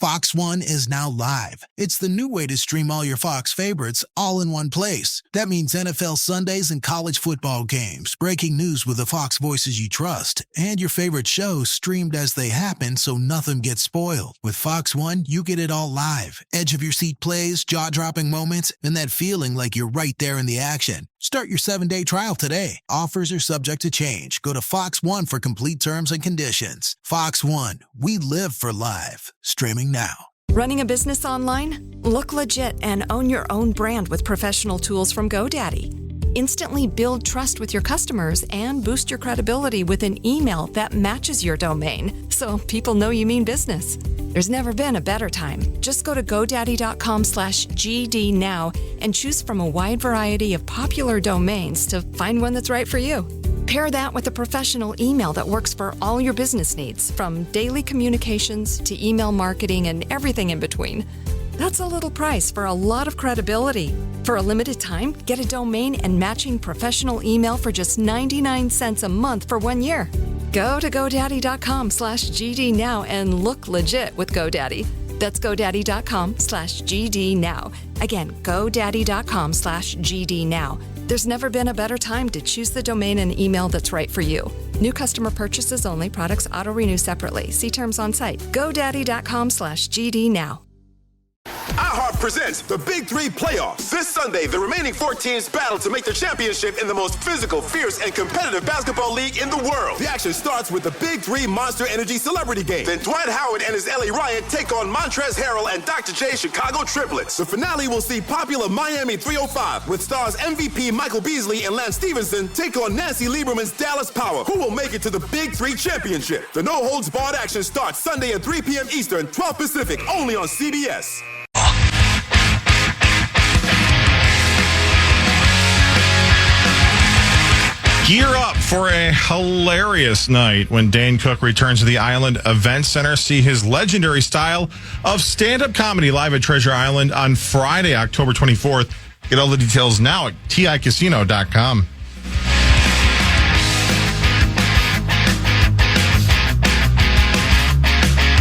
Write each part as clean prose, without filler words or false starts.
Fox One is now live. It's the new way to stream all your Fox favorites all in one place. That means NFL Sundays and college football games, breaking news with the Fox voices you trust, and your favorite shows streamed as they happen so nothing gets spoiled. With Fox One, you get it all live. Edge-of-your-seat plays, jaw-dropping moments, and that feeling like you're right there in the action. Start your 7-day trial today. Offers are subject to change. Go to Fox One for complete terms and conditions. Fox One, we live for live. Streaming now. Running a business online? Look legit and own your own brand with professional tools from GoDaddy. Instantly build trust with your customers and boost your credibility with an email that matches your domain, so people know you mean business. There's never been a better time. Just go to GoDaddy.com/GD now and choose from a wide variety of popular domains to find one that's right for you. Pair that with a professional email that works for all your business needs, from daily communications to email marketing and everything in between. That's a little price for a lot of credibility. For a limited time, get a domain and matching professional email for just 99 cents a month for 1 year. Go to GoDaddy.com/GD now and look legit with GoDaddy. That's GoDaddy.com/GD now. Again, GoDaddy.com/GD now. There's never been a better time to choose the domain and email that's right for you. New customer purchases only. Products auto-renew separately. See terms on site. GoDaddy.com/GD now. iHeart presents the Big Three Playoffs. This Sunday, the remaining 4 teams battle to make the championship in the most physical, fierce, and competitive basketball league in the world. The action starts with the Big Three Monster Energy Celebrity Game. Then Dwight Howard and his Ellie Ryan take on Montrezl Harrell and Dr. J Chicago Triplets. The finale will see popular Miami 305 with stars MVP Michael Beasley and Lance Stevenson take on Nancy Lieberman's Dallas Power. Who will make it to the Big Three Championship? The no-holds-barred action starts Sunday at 3 p.m. Eastern, 12 Pacific, only on CBS. Gear up for a hilarious night when Dane Cook returns to the Island Event Center. See his legendary style of stand-up comedy live at Treasure Island on Friday, October 24th. Get all the details now at TICasino.com.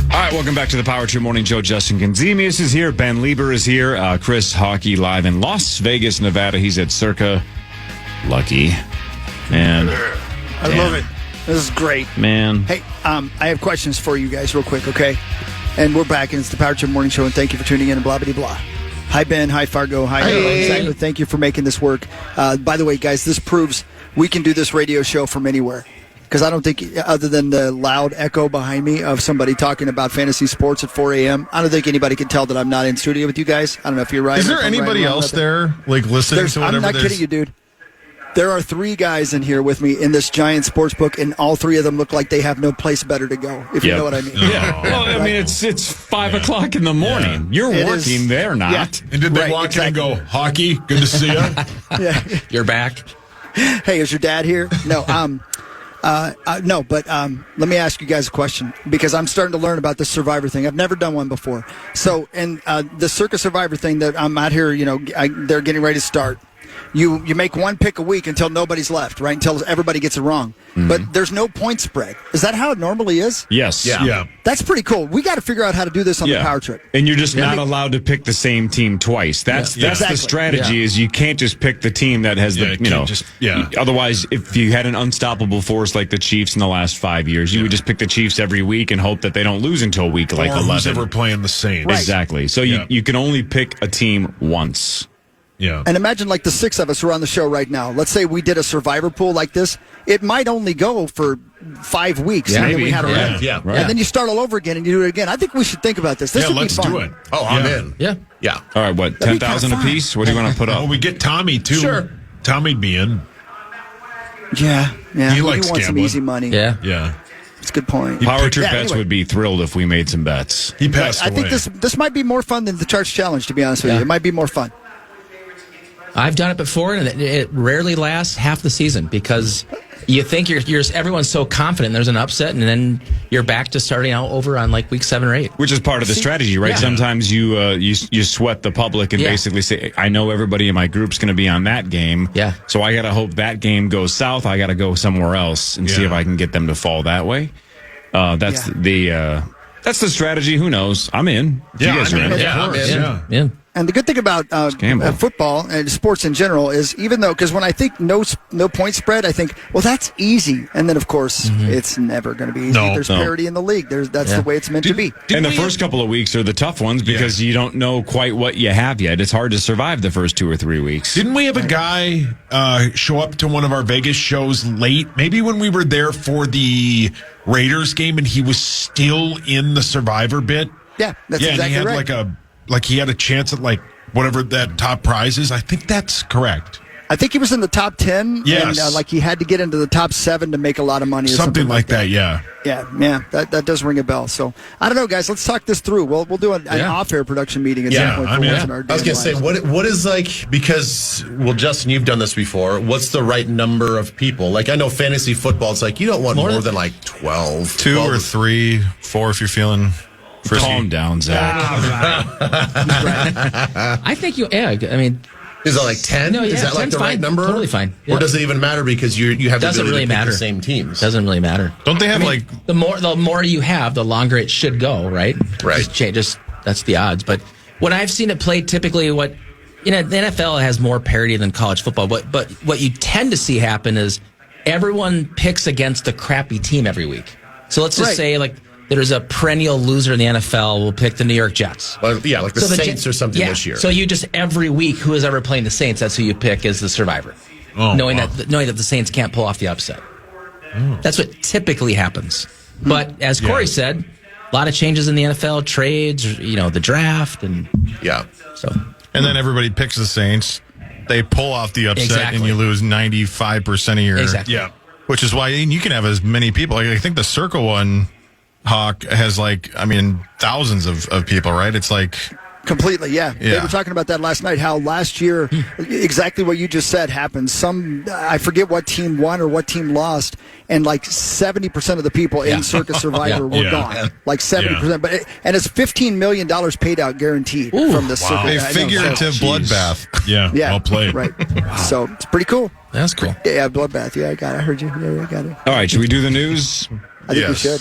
All right, welcome back to the Power Trip Morning Show. Justin Gonzalez is here. Ben Leber is here. Chris Hockey live in Las Vegas, Nevada. He's at Circa. Lucky. Man. I love it. This is great. Man. Hey, I have questions for you guys real quick, okay? And we're back, and it's the Power Trip Morning Show, and thank you for tuning in and blah, blah, blah. Hi, Ben. Hi, Fargo. Hi, Zach. Thank you for making this work. By the way, guys, this proves we can do this radio show from anywhere. Because I don't think, other than the loud echo behind me of somebody talking about fantasy sports at 4 a.m., I don't think anybody can tell that I'm not in studio with you guys. I don't know if you're right. Is there anybody else there, like, listening to whatever I'm not kidding you, dude. There are 3 guys in here with me in this giant sports book, and all 3 of them look like they have no place better to go, if you know what I mean. Yeah. Well, I mean, it's 5 o'clock in the morning. You're working. They're not. Yeah. And did they walk in and go, hockey, good to see you? Yeah. You're back. Hey, is your dad here? No. No, but let me ask you guys a question, because I'm starting to learn about this Survivor thing. I've never done one before. So, and the Circus Survivor thing that I'm out here, they're getting ready to start. You make one pick a week until nobody's left, right? Until everybody gets it wrong. Mm-hmm. But there's no point spread. Is that how it normally is? Yes. Yeah. That's pretty cool. We got to figure out how to do this on the Power Trip. And you're just not allowed to pick the same team twice. That's exactly. the strategy is you can't just pick the team that has Otherwise, if you had an unstoppable force like the Chiefs in the last 5 years, you would just pick the Chiefs every week and hope that they don't lose until week like 11. Who's ever playing the Saints. Right. Exactly. So you can only pick a team once. Yeah. And imagine like the 6 of us who are on the show right now. Let's say we did a Survivor pool like this. It might only go for 5 weeks. Yeah, we had already. Yeah. Right. And then you start all over again and you do it again. I think we should think about this. This would let's be fun. do it. Oh, I'm in. Yeah. All right, what, That'd be 10,000 kinda fun. apiece? What do you want to put up? Oh, we get Tommy, too. Sure. Tommy'd be in. Yeah. He likes wants some gambling. easy money. Yeah. That's a good point. Power Trip Bets anyway. would be thrilled if we made some bets. He passed I away. think this might be more fun than the Charts Challenge, to be honest with you. It might be more fun. I've done it before, and it rarely lasts half the season because you think everyone's so confident there's an upset, and then you're back to starting out over on like week 7 or 8. Which is part of the strategy, right? Yeah. Sometimes you sweat the public and basically say, I know everybody in my group's going to be on that game. Yeah. So I got to hope that game goes south. I got to go somewhere else and see if I can get them to fall that way. That's That's the strategy. Who knows? I'm in. Yeah, you guys are in. I'm in. Yeah. And the good thing about football and sports in general is even though, because when I think no point spread, I think, well, that's easy. And then, of course, it's never going to be easy. There's parity in the league. That's the way it's meant to be. And the first couple of weeks are the tough ones because you don't know quite what you have yet. It's hard to survive the first 2 or 3 weeks. Didn't we have a guy show up to one of our Vegas shows late? Maybe when we were there for the Raiders game and he was still in the Survivor bit? Yeah, that's exactly and he had right. he had a chance at whatever that top prize is. I think that's correct. I think he was in the top 10. Yes. And he had to get into the top 7 to make a lot of money. Or something like that. Yeah. Yeah. That does ring a bell. So I don't know, guys. Let's talk this through. We'll do an off-air production meeting at some point. I was going to say, what is because, Justin, you've done this before. What's the right number of people? I know fantasy football, it's you don't want more than 12. 2 or 3, 4 if you're feeling frisky. Calm down, Zach. I think is it 10? No, is that the right number? Totally fine. Yeah. Or does it even matter because you have doesn't the really matter. The same teams? Doesn't really matter. Don't they have the more you have, the longer it should go, right? Right. Just that's the odds. But when I've seen it played, typically the NFL has more parity than college football. But what you tend to see happen is everyone picks against a crappy team every week. So let's just say there's a perennial loser in the NFL. We'll pick the New York Jets. Well, yeah, the Saints or something this year. So you just every week, who is ever playing the Saints, that's who you pick as the survivor, knowing that the Saints can't pull off the upset. That's what typically happens. But as Corey said, a lot of changes in the NFL, trades, the draft, and and then everybody picks the Saints. They pull off the upset, and you lose 95% of your which is why you can have as many people. I think the Circle one. Hawk has thousands of people, right? It's completely, yeah. They were talking about that last night, how last year, exactly what you just said happened. I forget what team won or what team lost, and 70% of the people in Circus Survivor were gone. 70%. And it's $15 million paid out guaranteed from the Circus. A figurative bloodbath. Yeah, well played. Right. So it's pretty cool. That's cool. Yeah, bloodbath. Yeah, I got it. I heard you. Yeah, I got it. All right, should we do the news? I think we should.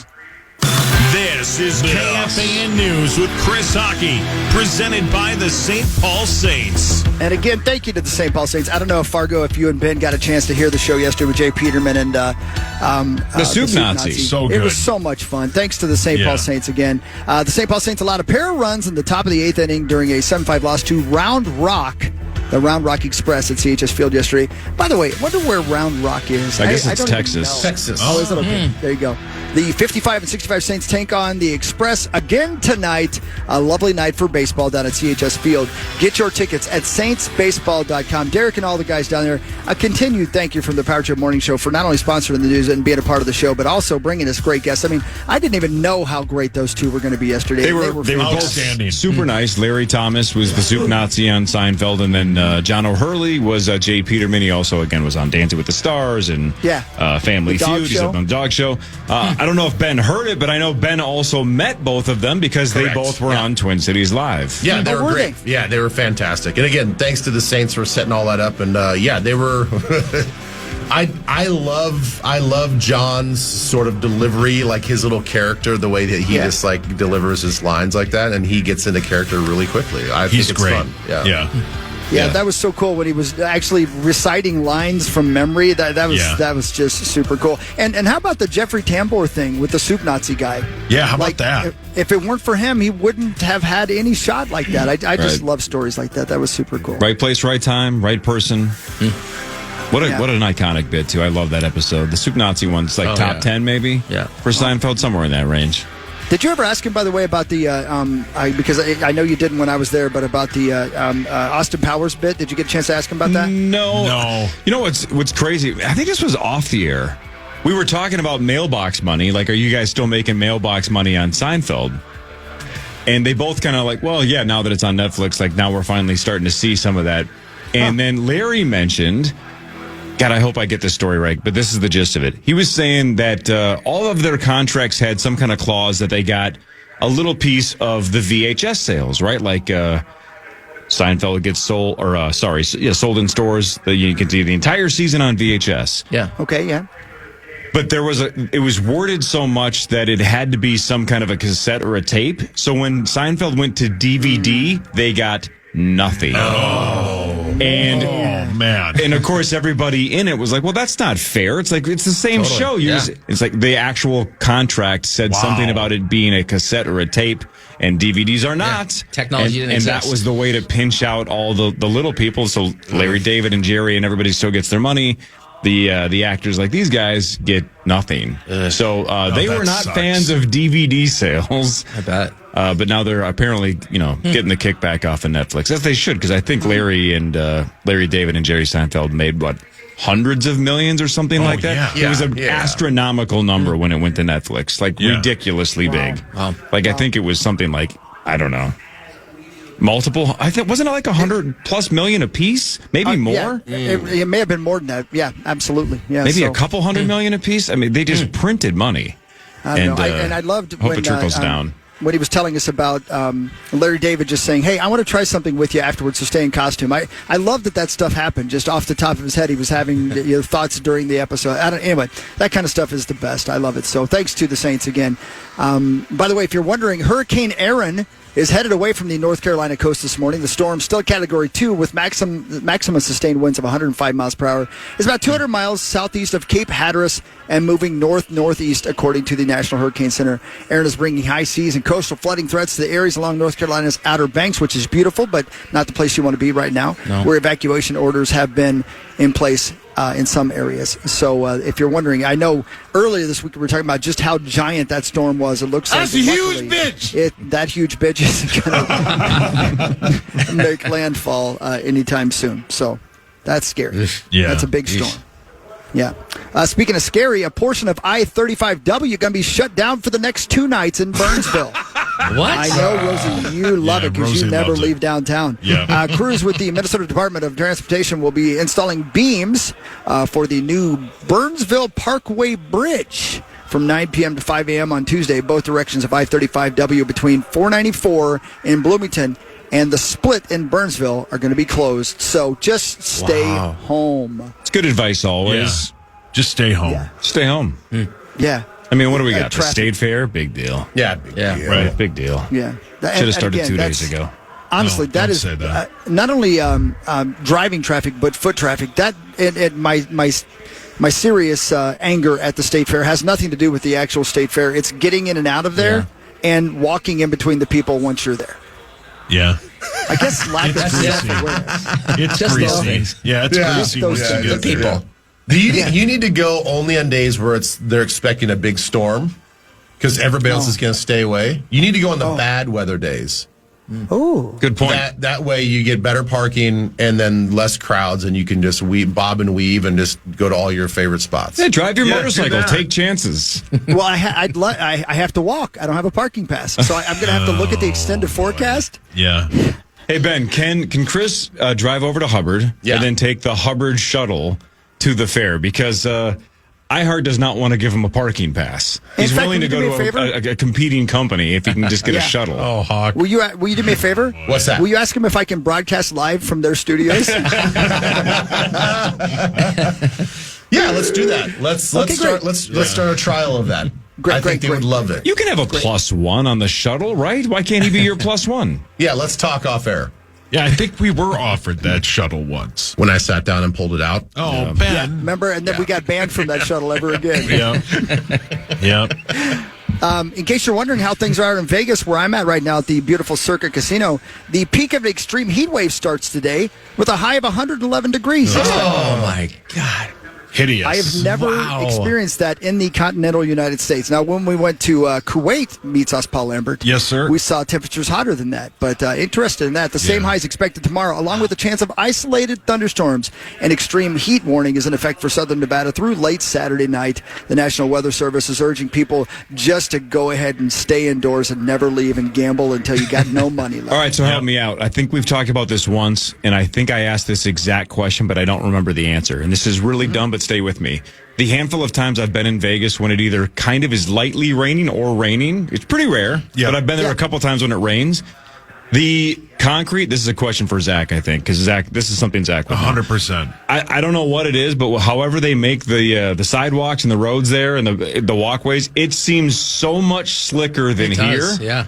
This is KFAN News with Chris Hockey, presented by the St. Paul Saints. And again, thank you to the St. Paul Saints. I don't know if you and Ben got a chance to hear the show yesterday with Jay Peterman and the Soup Nazi. So good. It was so much fun. Thanks to the St. Paul Saints again. The St. Paul Saints allowed a pair of runs in the top of the 8th inning during a 7-5 loss to Round Rock. The Round Rock Express at CHS Field yesterday. By the way, I wonder where Round Rock is. I guess it's Texas. Texas. Oh, is it? Okay. There you go. The 55 and 65 Saints take on the Express again tonight. A lovely night for baseball down at CHS Field. Get your tickets at saintsbaseball.com. Derek and all the guys down there, a continued thank you from the Power Trip Morning Show for not only sponsoring the news and being a part of the show, but also bringing us great guests. I didn't even know how great those two were going to be yesterday. They were both outstanding. Super nice. Larry Thomas was the Soup Nazi on Seinfeld, and then John O'Hurley was Jay Peterman. He also, again, was on Dancing with the Stars and Family Feud. He's up on the Dog Show. I don't know if Ben heard it, but I know Ben also met both of them because they both were on Twin Cities Live. Yeah, they were great. Yeah, they were fantastic. And again, thanks to the Saints for setting all that up. And they were. I love John's sort of delivery, his little character, the way that he just delivers his lines like that, and he gets into character really quickly. He's think it's great. Fun. Yeah, that was so cool when he was actually reciting lines from memory. That was just super cool. And how about the Jeffrey Tambor thing with the Soup Nazi guy? Yeah, how about that? If it weren't for him, he wouldn't have had any shot like that. I just love stories like that. That was super cool. Right place, right time, right person. What an iconic bit, too. I love that episode. The Soup Nazi one's top 10, maybe? Yeah. For Seinfeld, somewhere in that range. Did you ever ask him, by the way, about the, because I know you didn't when I was there, but about the Austin Powers bit? Did you get a chance to ask him about that? No. You know what's crazy? I think this was off the air. We were talking about mailbox money. Are you guys still making mailbox money on Seinfeld? And they both kind of now that it's on Netflix, now we're finally starting to see some of that. And then Larry mentioned... God, I hope I get this story right, but this is the gist of it. He was saying that all of their contracts had some kind of clause that they got a little piece of the VHS sales, right? Seinfeld gets sold, sold in stores. You can see the entire season on VHS. Yeah. Okay, yeah. But it was worded so much that it had to be some kind of a cassette or a tape. So when Seinfeld went to DVD, they got nothing. Man. And of course, everybody in it was like, well, that's not fair. It's like, it's the same show. It's like the actual contract said something about it being a cassette or a tape, and DVDs are not. Technology didn't exist. And that was the way to pinch out all the little people. So Larry David and Jerry and everybody still gets their money. The actors like these guys get nothing. So they were not fans of DVD sales. I bet. But now they're apparently, getting the kickback off of Netflix. As they should, because I think Larry David and Jerry Seinfeld made, hundreds of millions or something like that? Yeah. It was an astronomical number when it went to Netflix. Ridiculously big. Wow. I think it was something like, I don't know, multiple. I think wasn't it like 100+ million a piece? Maybe more. Yeah. It may have been more than that. Yeah, absolutely. Yeah, maybe a couple $100 million a piece. I mean, they just printed money. I loved hope it trickles down. When he was telling us about Larry David just saying, "Hey, I want to try something with you afterwards, so stay in costume." I love that stuff happened just off the top of his head. He was having thoughts during the episode. Anyway, that kind of stuff is the best. I love it. So thanks to the Saints again. By the way, if you're wondering, Hurricane Aaron is headed away from the North Carolina coast this morning. The storm, still Category 2 with maximum sustained winds of 105 miles per hour, is about 200 miles southeast of Cape Hatteras and moving north-northeast, according to the National Hurricane Center. Aaron is bringing high seas and coastal flooding threats to the areas along North Carolina's Outer Banks, which is beautiful, but not the place you want to be right now, where evacuation orders have been in place in some areas. So if you're wondering, I know earlier this week we were talking about just how giant that storm was. It looks that's like a huge bitch. That huge bitch isn't going to make landfall anytime soon. So that's scary. Yeah. That's a big storm. Yeah. Speaking of scary, a portion of I-35W going to be shut down for the next 2 nights in Burnsville. What? I know, Rosie, you love it because you never leave downtown. Yeah. Crews with the Minnesota Department of Transportation will be installing beams for the new Burnsville Parkway Bridge from 9 p.m. to 5 a.m. on Tuesday, both directions of I-35W between 494 in Bloomington and the split in Burnsville are going to be closed. So just stay home. It's good advice always. Yeah. Just stay home. Yeah. Stay home. Yeah. I mean, what do we got? The traffic. State Fair? Big deal. Yeah, big deal. Right. Big deal. Yeah. Should have started again, 2 days ago. Honestly, No, that don't is say that. not only driving traffic but foot traffic. That my serious anger at the State Fair has nothing to do with the actual State Fair. It's getting in and out of there and walking in between the people once you're there. Yeah. I guess lack of greasy. self-awareness. It's Just greasy. those things. Yeah, it's greasy Those once you things. get The there. people. You need to go only on days where they're expecting a big storm because everybody else is going to stay away. You need to go on the bad weather days. Oh, Good point. That way you get better parking and then less crowds, and you can just bob and weave and just go to all your favorite spots. Yeah, drive your Yeah, motorcycle. do that. Take chances. well, I have to walk. I don't have a parking pass, so I'm going to have to look at the extended forecast. Yeah. Hey, Ben, can Chris drive over to Hubbard and then take the Hubbard shuttle to the fair? Because iHeart does not want to give him a parking pass. He's fact, willing to will you go do me a to favor? a competing company if he can just get a shuttle. Oh, Hawk. Will you do me a favor? What's that? Will you ask him if I can broadcast live from their studios? Yeah, let's do that. Let's start. Let's start a trial of that. I think they would love it. You can have a +1 on the shuttle, right? Why can't he be your +1? Yeah, let's talk off air. Yeah, I think we were offered that shuttle once. When I sat down and pulled it out. Oh, Ben. Remember? And then we got banned from that shuttle ever again. Yeah. Yeah. In case you're wondering how things are in Vegas, where I'm at right now at the beautiful Circa Casino, the peak of an extreme heat wave starts today with a high of 111 degrees. Oh, my God. Hideous. I have never experienced that in the continental United States. Now, when we went to Kuwait, meets us, Paul Lambert. Yes, sir. We saw temperatures hotter than that. But interested in that. The same high is expected tomorrow, along with a chance of isolated thunderstorms. An extreme heat warning is in effect for southern Nevada through late Saturday night. The National Weather Service is urging people just to go ahead and stay indoors and never leave and gamble until you got no money left. All right, so help me out. I think we've talked about this once, and I think I asked this exact question, but I don't remember the answer. And this is really dumb, but stay with me. The handful of times I've been in Vegas when it either kind of is lightly raining or raining, it's pretty rare, but I've been there a couple times when it rains. The concrete, this is a question for Zach, I think, because Zach, this is something Zach would know. 100%. I don't know what it is, but however they make the sidewalks and the roads there and the walkways, it seems so much slicker than here. Yeah.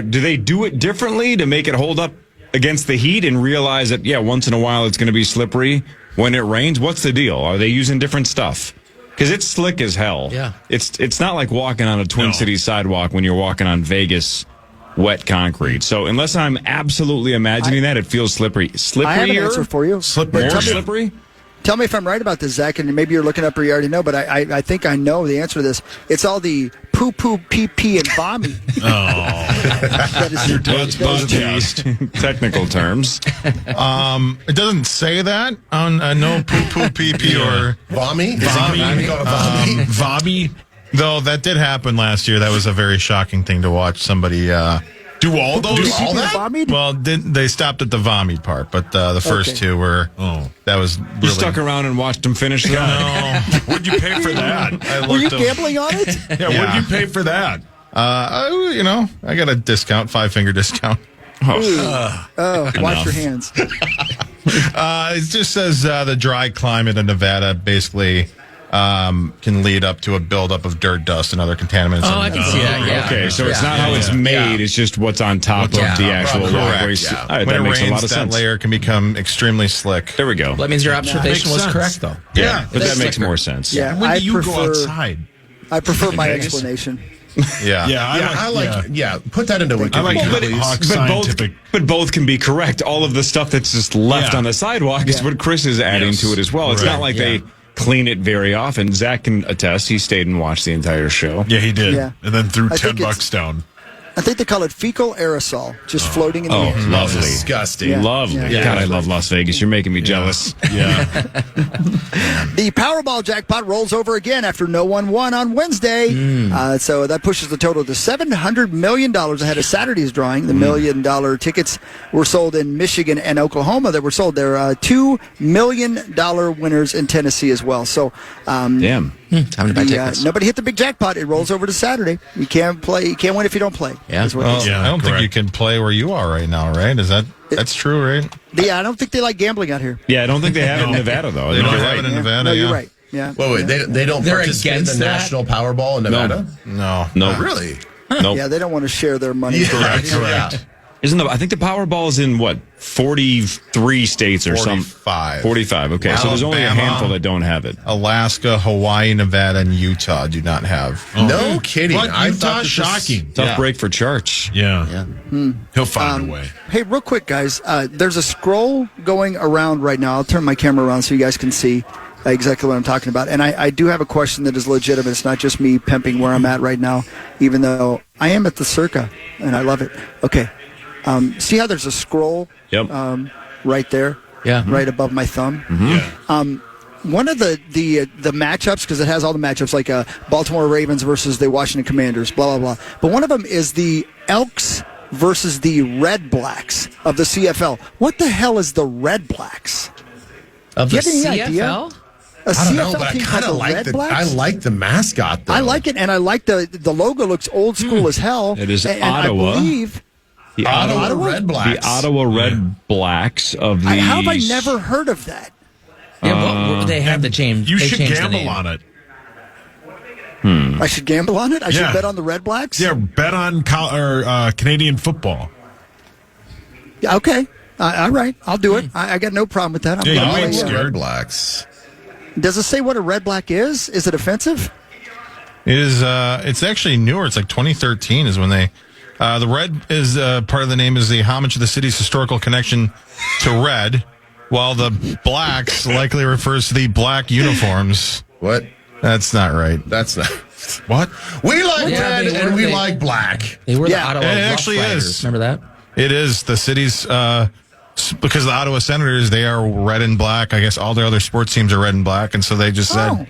Do they do it differently to make it hold up against the heat and realize that, once in a while it's going to be slippery when it rains? What's the deal? Are they using different stuff? Because it's slick as hell. Yeah. It's not like walking on a Twin Cities sidewalk when you're walking on Vegas wet concrete. So unless I'm absolutely imagining that, it feels slippery. Slipperier? I have an answer for you. More slippery? Tell me if I'm right about this, Zach, and maybe you're looking up or you already know, but I think I know the answer to this. It's all the poo-poo, pee-pee, and vomie. Those are technical terms. It doesn't say that on no poo-poo, pee-pee, or... Vomie? Vomie. Though that did happen last year. That was a very shocking thing to watch somebody do all those. Do all that? Well, they stopped at the vomit part, but the first two were. Oh, that was. Really, you stuck around and watched them finish. No, what'd you pay for that? Were you gambling on it? What'd you pay for that? I got a discount, 5-finger discount. Wash your hands. It just says the dry climate in Nevada basically can lead up to a buildup of dirt, dust, and other contaminants. Oh, I can see that. Yeah. Okay, so it's not how it's made; it's just what's on top of the actual walkways. Yeah. All right, when that it makes rains, a lot of that sense. layer can become extremely slick. There we go. Well, that means your observation was sense. correct, though. Yeah, but that makes more sense. Yeah, When do you go outside? I prefer my Vegas? explanation. Put that into Wikipedia. I like Hawk scientific. But both can be correct. All of the stuff that's just left on the sidewalk is what Chris is adding to it as well. It's not like they clean it very often. Zach can attest. He stayed and watched the entire show. Yeah, he did. Yeah. And then threw I think $10 down. I think they call it fecal aerosol, just floating in the air. Lovely. Disgusting. Yeah. Lovely. Yeah. God, I love Las Vegas. You're making me jealous. Yeah. The Powerball jackpot rolls over again after no one won on Wednesday. So that pushes the total to $700 million ahead of Saturday's drawing. The $1 million tickets were sold in Michigan and Oklahoma that were sold. There are $2 million winners in Tennessee as well. So, Damn. Time to buy tickets. nobody hit the big jackpot. It rolls over to Saturday. You can't play. You can't win if you don't play. Yeah. is what Well, they say. I don't think correct. you can play where you are right now, right? That's true, right? Yeah, I don't think they like gambling out here. Yeah, I don't think they have it in Nevada, though. They don't You're have right. it in Nevada. No, you're yeah. right. Yeah. Wait, they don't They're participate in the against that? National Powerball in Nevada? No. No. Really? Nope. Yeah, they don't want to share their money. Correct. Yeah. I think the Powerball is in, 43 states or something? 45. 45, okay. So there's only a Alabama. handful that don't have it. Alaska, Hawaii, Nevada, and Utah do not have. No kidding. But I thought Utah's that this- shocking. Tough break for Church. Yeah. He'll find a way. Hey, real quick, guys. There's a scroll going around right now. I'll turn my camera around so you guys can see exactly what I'm talking about. And I do have a question that is legitimate. It's not just me pimping where I'm at right now, even though I am at the Circa, and I love it. Okay. See how there's a scroll right there? Yeah. Right above my thumb? One of the matchups, because it has all the matchups, like Baltimore Ravens versus the Washington Commanders, blah, blah, blah. But one of them is the Elks versus the Red Blacks of the CFL. What the hell is the Red Blacks? Of Do the you have any idea? CFL? A I don't know, CFL but I team kind called of the like Red the Blacks? I like the mascot though. I like it, and I like the logo looks old school as hell. It is and Ottawa. I believe The Ottawa Red Blacks. The Ottawa Red Blacks of the... how have I never heard of that? Yeah, they have the change. You they should changed the gamble name. on it. I should gamble on it. I should Yeah. bet on the Red Blacks. Yeah, bet on Canadian football. Yeah, okay. All right, I'll do it. I got no problem with that. Yeah, you I'm ain't playing scared. Red Blacks. Does it say what a Red Black is? Is it offensive? It is. It's actually newer. It's like 2013 is when they. The red is part of the name is the homage to the city's historical connection to red, while the blacks likely refers to the black uniforms. What? That's not right. That's not. What? We like Yeah, red they and were- we they- like black. They were the Yeah. Ottawa It Rough actually Riders. is. Remember that? It is the city's because the Ottawa Senators, they are red and black. I guess all their other sports teams are red and black, and so they just said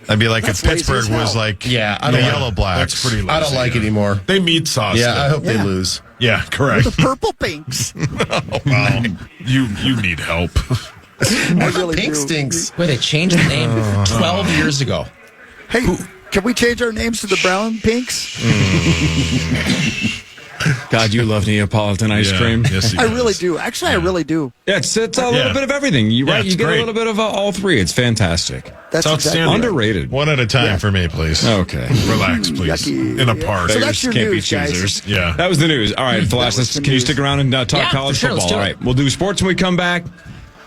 that'd be like That's if lazy Pittsburgh as hell. was like I the don't yellow like- blacks. That's pretty lazy. I don't like it anymore. They meat sauce. Yeah, I it. hope they Yeah. lose. Yeah, correct. The purple pinks. Well, you need help. I really Pink do. stinks. Wait, they changed the name 12 years ago. Hey, can we change our names to the brown pinks? God, you love Neapolitan ice cream. Yes, I really do. Actually, I really do. Yeah, it's a little bit of everything. You it's get great. a little bit of all three. It's fantastic. That's It's exactly outstanding. Underrated. One at a time for me, please. Okay. Relax, please. Yucky. In a park. So that's your Can't news, be guys. choosers. Yeah. That was the news. All right, Flash, was the can you news. stick around and talk Yeah, college for sure. Let's football? do All it. right, we'll do sports when we come back.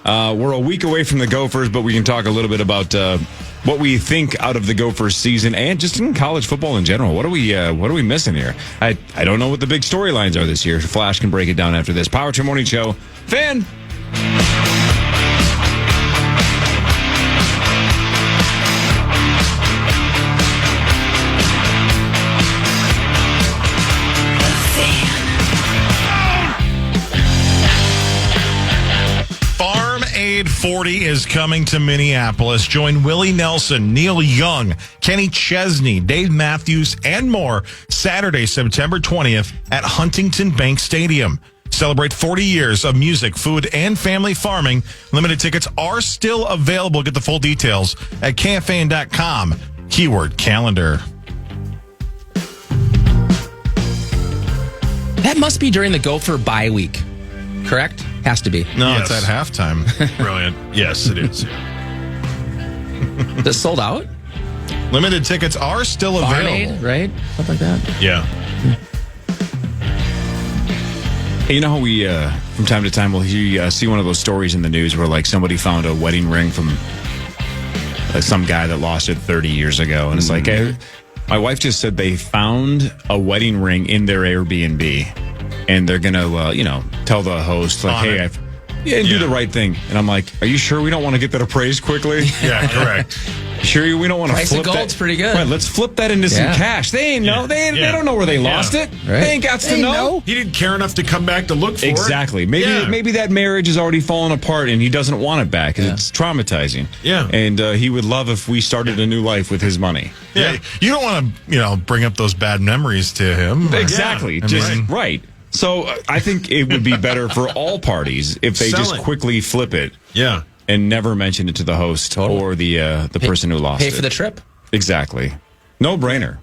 We're a week away from the Gophers, but we can talk a little bit about what we think out of the Gophers season and just in college football in general. What are we missing here? I don't know what the big storylines are this year. Flash can break it down after this. Power Trip Morning Show. Fan. Farm Aid 40 is coming to Minneapolis. Join Willie Nelson, Neil Young, Kenny Chesney, Dave Matthews, and more Saturday, September 20th at Huntington Bank Stadium. Celebrate 40 years of music, food, and family farming. Limited tickets are still available. Get the full details at KFAN.com. Keyword calendar. That must be during the Gopher bye week, correct? Has to be. No, Yes. it's at halftime. Brilliant. Yes, it is. Is it sold out? Limited tickets are still Farm available. Aid, right? Something like that. Yeah. Hey, you know how we, from time to time, we'll see one of those stories in the news where, like, somebody found a wedding ring from some guy that lost it 30 years ago. And it's like, hey, my wife just said they found a wedding ring in their Airbnb. And they're going to, tell the host, like, hey, do the right thing. And I'm like, are you sure we don't want to get that appraised quickly? Yeah, correct. Sure we don't want to Price flip of gold's that? pretty good. Right, let's flip that into some Yeah. cash. They ain't know. They don't know where they lost it. Right. They ain't got to know. He didn't care enough to come back to look for Exactly. it. Maybe that marriage is already falling apart and he doesn't want it back because it's traumatizing. Yeah. And he would love if we started a new life with his money. Yeah, you don't want to, bring up those bad memories to him. Exactly. Yeah. Just Right. right. So I think it would be better for all parties if they Sell just it. quickly flip it Yeah. and never mention it to the host or the person who lost Pay it. for the trip. Exactly. No brainer.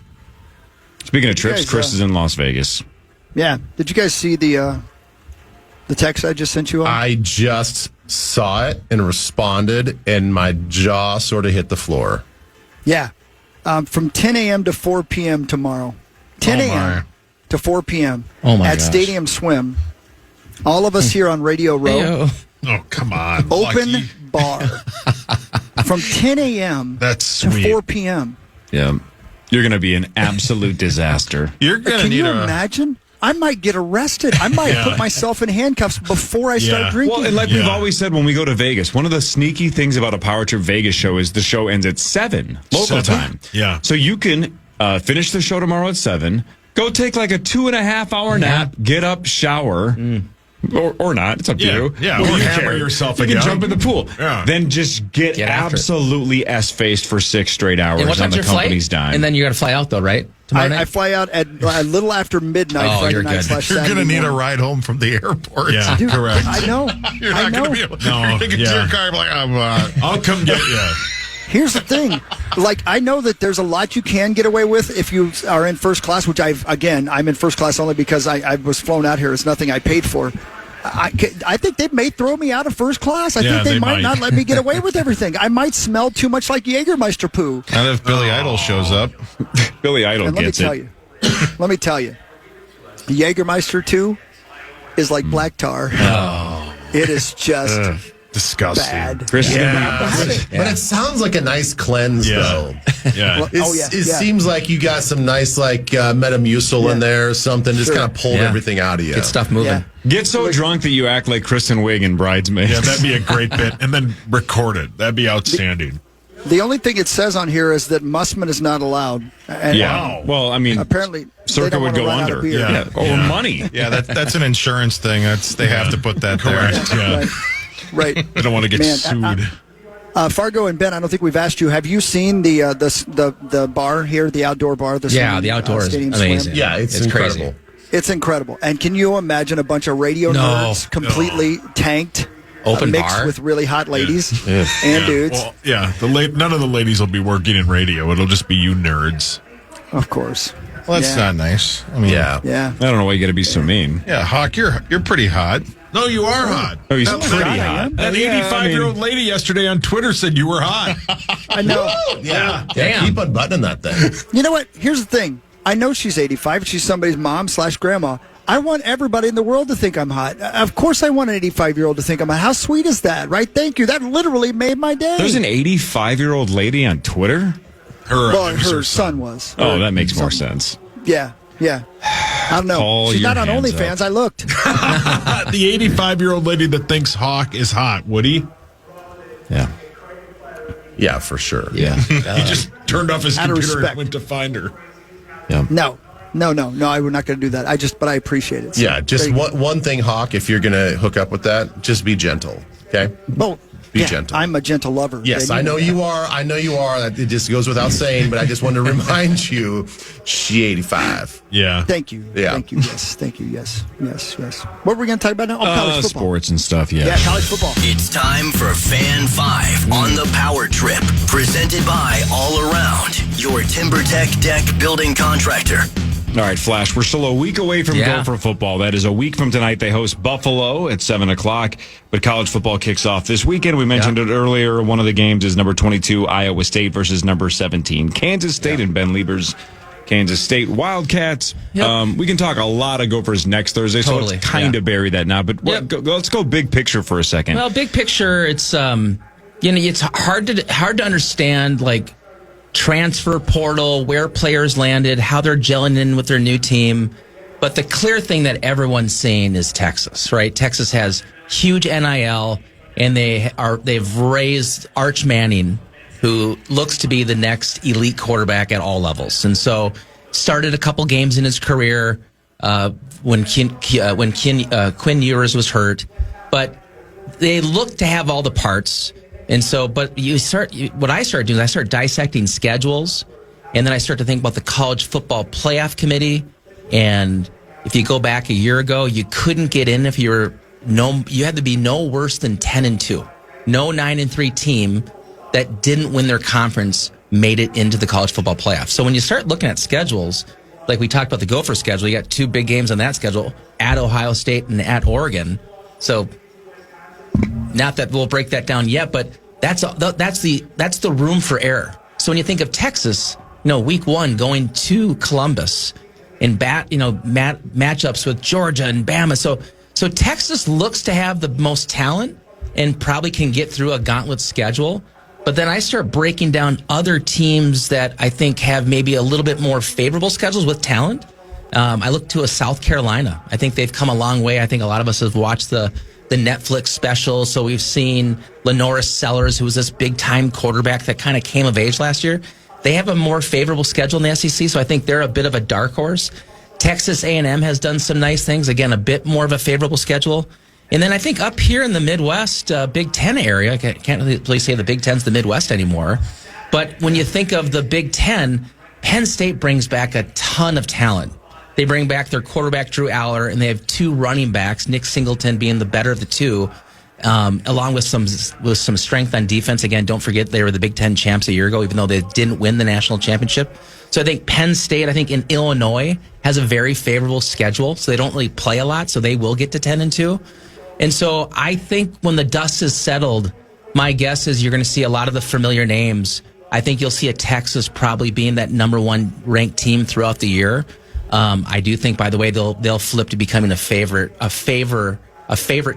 Speaking of trips, guys, Chris is in Las Vegas. Yeah. Did you guys see the text I just sent you on? I just saw it and responded, and my jaw sort of hit the floor. Yeah. From 10 a.m. to 4 p.m. tomorrow. 10 Oh, my. a.m. to 4 p.m. Oh, my at gosh. Stadium Swim. All of us here on Radio Row. Heyo. Oh, come on. Open Lucky. bar. From 10 a.m. That's to sweet. 4 p.m. Yeah. You're going to be an absolute disaster. You're going to Can need you a. imagine? I might get arrested. I might put myself in handcuffs before I start Yeah. drinking. Well, and like we've always said when we go to Vegas, one of the sneaky things about a Power Trip Vegas show is the show ends at 7 local 7? time. Yeah. So you can finish the show tomorrow at 7, go take like a 2.5 hour nap, get up, shower. Or not. It's up to Yeah. you. Yeah, What do or you hammer care? yourself You again. can jump in the pool. Yeah. Then just get after it. absolutely S-faced for 6 straight hours And what on time's the your flight? company's dime. And then you got to fly out though, right? Tomorrow night. I fly out at a little after midnight Oh, Friday you're night good. / You're Saturday going to need a morning. ride home from the airport. Yeah, Dude, correct. I know. You're I not going know. to be able to No, get to yeah. your car and be like, I'll come get you. Here's the thing. Like, I know that there's a lot you can get away with if you are in first class, which I'm in first class only because I was flown out here. It's nothing I paid for. I think they may throw me out of first class. I Yeah, think they they might might. not let me get away with everything. I might smell too much like Jägermeister poo. and if Billy Idol shows up. Billy Idol And let me gets tell it. you. Let me tell you. Jägermeister 2 is like black tar. It is just Disgusting. bad. Chris is gonna be- But it sounds like a nice cleanse, Yeah. though. Yeah. It seems like you got some nice, Metamucil in there or something. Just kind of pulled Yeah. everything out of you. Get stuff moving. Yeah. Get so drunk that you act like Kristen Wiig in Bridesmaids. Yeah, that'd be a great bit. And then record it. That'd be outstanding. The only thing it says on here is that Mussman is not allowed. And Yeah. Well, I mean, apparently, they Circa don't would wanna go run out under. of beer. Yeah. Or money. Yeah, that's an insurance thing. They have to put that there. Correct. Yeah. Right. I don't want to get Man, sued. Fargo and Ben, I don't think we've asked you. Have you seen the bar here, the outdoor bar? Yeah, the outdoor is Stadium amazing. Swim? Yeah, it's crazy. incredible. It's incredible. And can you imagine a bunch of radio No. nerds completely tanked, Open mixed bar? with really hot ladies and Yeah. dudes? Well, yeah. None of the ladies will be working in radio. It'll just be you nerds. Of course. Well, that's not nice. I mean, Yeah. I don't know why you got to be so mean. Yeah, Hawk, you're pretty hot. No, you are hot. Oh, he's pretty hot. That 85-year-old lady yesterday on Twitter said you were hot. I know. Yeah. Damn. Keep unbuttoning that thing. You know what? Here's the thing. I know she's 85. She's somebody's mom/grandma. I want everybody in the world to think I'm hot. Of course I want an 85-year-old to think I'm hot. How sweet is that, right? Thank you. That literally made my day. There's an 85-year-old lady on Twitter? Her son was. Oh, that makes more sense. Yeah. I don't know. Call She's your not on hands OnlyFans. up. I looked. The 85-year-old lady that thinks Hawk is hot, Woody. Yeah. Yeah, for sure. Yeah. He just turned off his Out of computer and respect. went to find her. Yeah. No, I'm not going to do that. But I appreciate it. So, Yeah, just there you go. one thing, Hawk, if you're going to hook up with that, just be gentle, okay? Well, Be gentle. I'm a gentle lover. Yes, baby. I know you are. I know you are. It just goes without saying, but I just wanted to remind you, she 85. Yeah. Thank you. Yeah. Thank you. Yes. Thank you. Yes. What were we going to talk about now? Oh, college football. Sports and stuff, yeah. Yeah, college football. It's time for Fan 5 on the Power Trip, presented by All Around, your TimberTech deck building contractor. All right, Flash, we're still a week away from Gopher football. That is a week from tonight. They host Buffalo at 7 o'clock, but college football kicks off this weekend. We mentioned it earlier. One of the games is number 22, Iowa State versus number 17, Kansas State, and Ben Lieber's Kansas State Wildcats. Yep. We can talk a lot of Gophers next Thursday, so let's kind of bury that now. But let's go big picture for a second. Well, big picture, it's it's hard to understand, like, transfer portal, where players landed, how they're gelling in with their new team. But the clear thing that everyone's seeing is Texas, right? Texas has huge NIL, and they've raised Arch Manning, who looks to be the next elite quarterback at all levels. And so started a couple games in his career when Quinn Ewers was hurt, but they look to have all the parts. And so, but what I started doing is I start dissecting schedules, and then I start to think about the college football playoff committee. And if you go back a year ago, you couldn't get in if you had to be no worse than 10-2. No 9-3 team that didn't win their conference made it into the college football playoff. So when you start looking at schedules, like we talked about the Gopher schedule, you got two big games on that schedule, at Ohio State and at Oregon. So not that we'll break that down yet, but that's the room for error. So when you think of Texas, week one going to Columbus and matchups with Georgia and Bama. So Texas looks to have the most talent and probably can get through a gauntlet schedule. But then I start breaking down other teams that I think have maybe a little bit more favorable schedules with talent. I look to a South Carolina. I think they've come a long way. I think a lot of us have watched the Netflix special. So we've seen Lenoris Sellers, who was this big-time quarterback that kind of came of age last year. They have a more favorable schedule in the SEC, so I think they're a bit of a dark horse. Texas A&M has done some nice things. Again, a bit more of a favorable schedule. And then I think up here in the Midwest, Big Ten area, I can't really say the Big Ten's the Midwest anymore. But when you think of the Big Ten, Penn State brings back a ton of talent. They bring back their quarterback, Drew Aller, and they have two running backs, Nick Singleton being the better of the two, along with some strength on defense. Again, don't forget they were the Big Ten champs a year ago, even though they didn't win the national championship. So I think Penn State, in Illinois, has a very favorable schedule, so they don't really play a lot, so they will get to 10-2. And so I think when the dust is settled, my guess is you're going to see a lot of the familiar names. I think you'll see a Texas probably being that number one ranked team throughout the year. I do think, by the way, they'll flip to becoming a favorite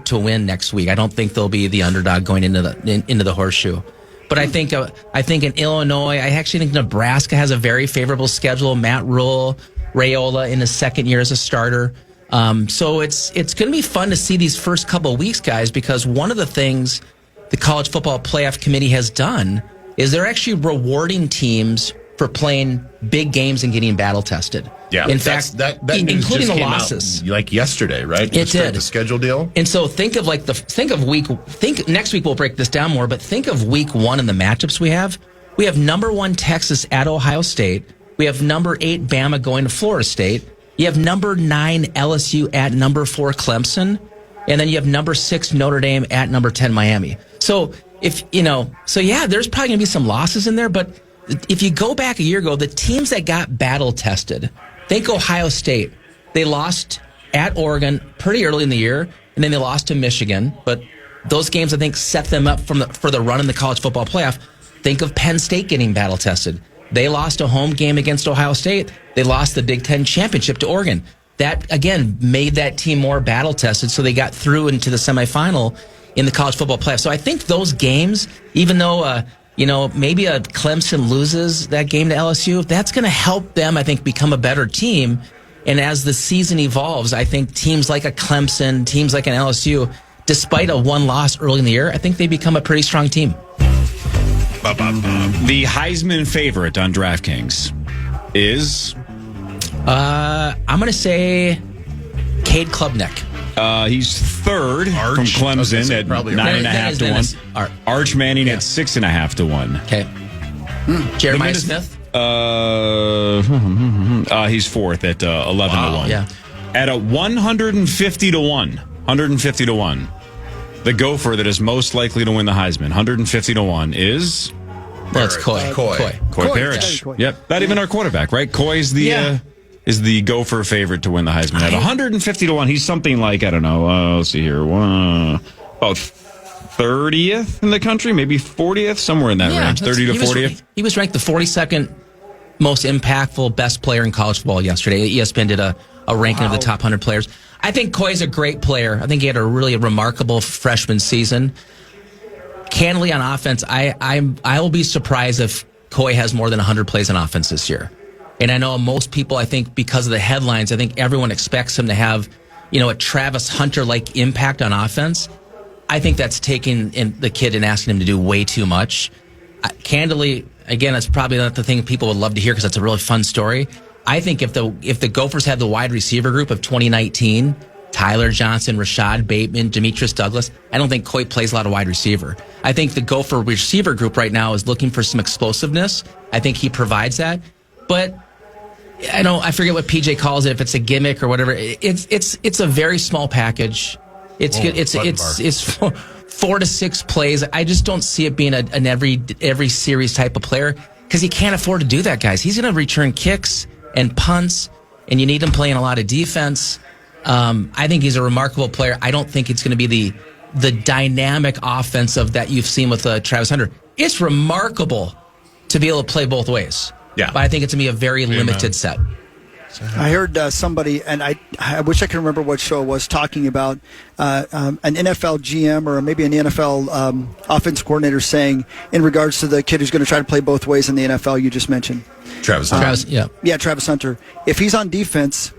to win next week. I don't think they'll be the underdog going into the horseshoe. But I think in Illinois, I actually think Nebraska has a very favorable schedule. Matt Rule, Raiola in his second year as a starter. So it's going to be fun to see these first couple of weeks, guys, because one of the things the College Football Playoff Committee has done is they're actually rewarding teams for playing big games and getting battle tested. Yeah, in fact, that news including just the came losses, out, like yesterday, right? It did. The schedule deal. And so think next week we'll break this down more, but think of week one and the matchups we have. We have number 1 Texas at Ohio State. We have number 8 Bama going to Florida State. You have number 9 LSU at number 4 Clemson, and then you have number 6 Notre Dame at number 10 Miami. So there's probably going to be some losses in there, but if you go back a year ago, the teams that got battle tested, think Ohio State. They lost at Oregon pretty early in the year, and then they lost to Michigan. But those games, I think, set them up for the run in the college football playoff. Think of Penn State getting battle tested. They lost a home game against Ohio State. They lost the Big Ten championship to Oregon. That, again, made that team more battle tested, so they got through into the semifinal in the college football playoff. So I think those games, even though maybe a Clemson loses that game to LSU, that's going to help them, I think, become a better team. And as the season evolves, I think teams like a Clemson, teams like an LSU, despite a one loss early in the year, I think they become a pretty strong team. The Heisman favorite on DraftKings is? I'm going to say Cade Klubnik. He's third from Clemson at 9.5 to 1. Arch Manning at 6.5 to 1. Okay. Jeremiah Smith? He's fourth at 11 to 1. Yeah. At a 150 to 1. 150 to 1. The gopher that is most likely to win the Heisman, 150 to 1, is? Well, it's Coy. Coy Parrish. Yep. Not even our quarterback, right? Coy is the gopher favorite to win the Heisman. At 150 to 1, he's something like, I don't know, let's see here, about 30th in the country, maybe 40th, somewhere in that range, 30 to 40th. He was ranked the 42nd most impactful, best player in college football yesterday. ESPN did a ranking of the top 100 players. I think Coy's a great player. I think he had a really remarkable freshman season. Candidly, on offense, I will be surprised if Coy has more than 100 plays on offense this year. And I know most people, I think, because of the headlines, I think everyone expects him to have, a Travis Hunter-like impact on offense. I think that's taking the kid and asking him to do way too much. Candidly, again, that's probably not the thing people would love to hear because it's a really fun story. I think if the Gophers had the wide receiver group of 2019, Tyler Johnson, Rashad Bateman, Demetrius Douglas, I don't think Coy plays a lot of wide receiver. I think the Gopher receiver group right now is looking for some explosiveness. I think he provides that. But I forget what PJ calls it, if it's a gimmick or whatever. It's a very small package. It's good. It's 4 to 6 plays. I just don't see it being an every series type of player because he can't afford to do that, guys. He's going to return kicks and punts, and you need him playing a lot of defense. I think he's a remarkable player. I don't think it's going to be the dynamic offensive that you've seen with Travis Hunter. It's remarkable to be able to play both ways. Yeah. But I think it's going to be a very limited set. I heard somebody, and I wish I could remember what show it was, talking about an NFL GM or maybe an NFL offense coordinator saying in regards to the kid who's going to try to play both ways in the NFL you just mentioned. Travis Hunter. Travis Hunter. If he's on defense